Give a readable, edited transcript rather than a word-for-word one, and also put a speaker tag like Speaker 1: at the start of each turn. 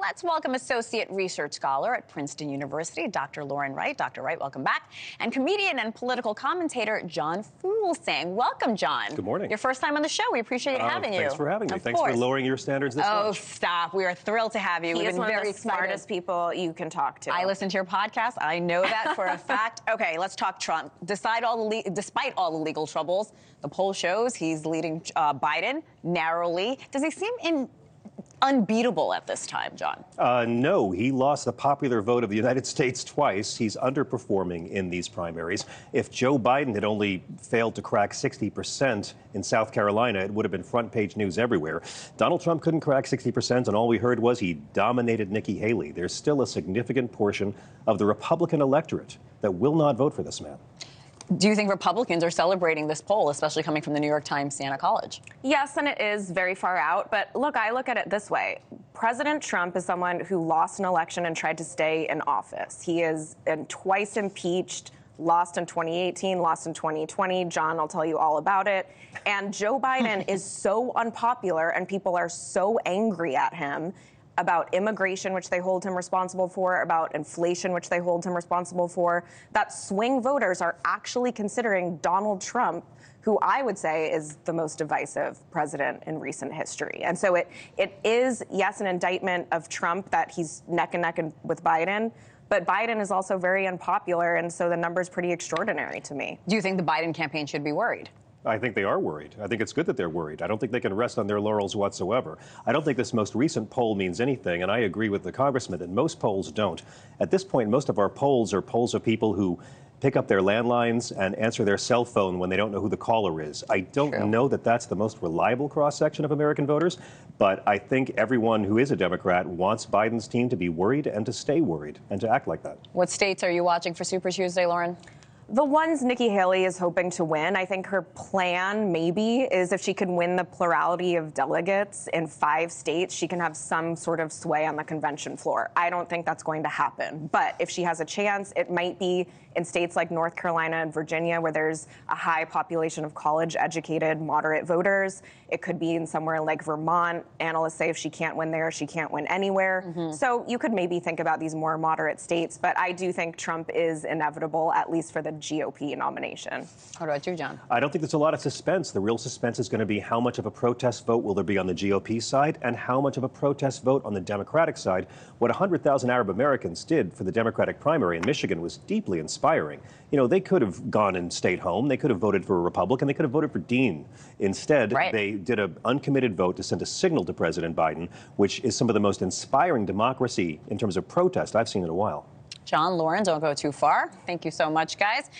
Speaker 1: Let's welcome Associate Research Scholar at Princeton University, Dr. Lauren Wright. Dr. Wright, welcome back. And comedian and political commentator John Fugelsang. Welcome, John.
Speaker 2: Good morning.
Speaker 1: Your first time on the show. We appreciate having you.
Speaker 2: Thanks for having me.
Speaker 1: Of
Speaker 2: Thanks
Speaker 1: course.
Speaker 2: for lowering your standards this much.
Speaker 1: Oh, stop. We are thrilled to have you.
Speaker 3: He
Speaker 1: We've
Speaker 3: is
Speaker 1: been
Speaker 3: one
Speaker 1: very
Speaker 3: of the smartest people you can talk to.
Speaker 1: I listen to your podcast. I know that for a fact. Okay, let's talk Trump. Despite all the legal troubles, the poll shows he's leading Biden narrowly. Does he seem unbeatable at this time, John?
Speaker 2: No, he lost the popular vote of the United States twice. He's underperforming in these primaries. If Joe Biden had only failed to crack 60% in South Carolina, it would have been front page news everywhere. Donald Trump couldn't crack 60%, and all we heard was he dominated Nikki Haley. There's still a significant portion of the Republican electorate that will not vote for this man.
Speaker 1: Do you think Republicans are celebrating this poll, especially coming from the New York Times Siena College?
Speaker 3: Yes, and it is very far out. But look, I look at it this way. President Trump is someone who lost an election and tried to stay in office. He is twice impeached, lost in 2018, lost in 2020. John, I'll tell you all about it. And Joe Biden is so unpopular, and people are so angry at him about immigration, which they hold him responsible for, about inflation, which they hold him responsible for, that swing voters are actually considering Donald Trump, who I would say is the most divisive president in recent history. And so it is, yes, an indictment of Trump that he's neck and neck with Biden, but Biden is also very unpopular, and so the number's pretty extraordinary to me.
Speaker 1: Do you think the Biden campaign should be worried?
Speaker 2: I think they are worried. I think it's good that they're worried. I don't think they can rest on their laurels whatsoever. I don't think this most recent poll means anything, and I agree with the congressman that most polls don't. At this point, most of our polls are polls of people who pick up their landlines and answer their cell phone when they don't know who the caller is. I don't know that that's the most reliable cross-section of American voters, but I think everyone who is a Democrat wants Biden's team to be worried and to stay worried and to act like that.
Speaker 1: What states are you watching for Super Tuesday, Lauren?
Speaker 3: The ones Nikki Haley is hoping to win, I think her plan maybe is if she can win the plurality of delegates in 5 states, she can have some sort of sway on the convention floor. I don't think that's going to happen. But if she has a chance, it might be in states like North Carolina and Virginia, where there's a high population of college-educated, moderate voters. It could be in somewhere like Vermont. Analysts say if she can't win there, she can't win anywhere. So you could maybe think about these more moderate states. But I do think Trump is inevitable, at least for the GOP nomination.
Speaker 1: What about you, John?
Speaker 2: I don't think there's a lot of suspense. The real suspense is going to be how much of a protest vote will there be on the GOP side and how much of a protest vote on the Democratic side. What 100,000 Arab Americans did for the Democratic primary in Michigan was deeply inspiring. You know, they could have gone and stayed home. They could have voted for a Republican. They could have voted for Dean. Instead, they did an uncommitted vote to send a signal to President Biden, which is some of the most inspiring democracy in terms of protest I've seen in a while.
Speaker 1: John, Lauren, don't go too far. Thank you so much, guys.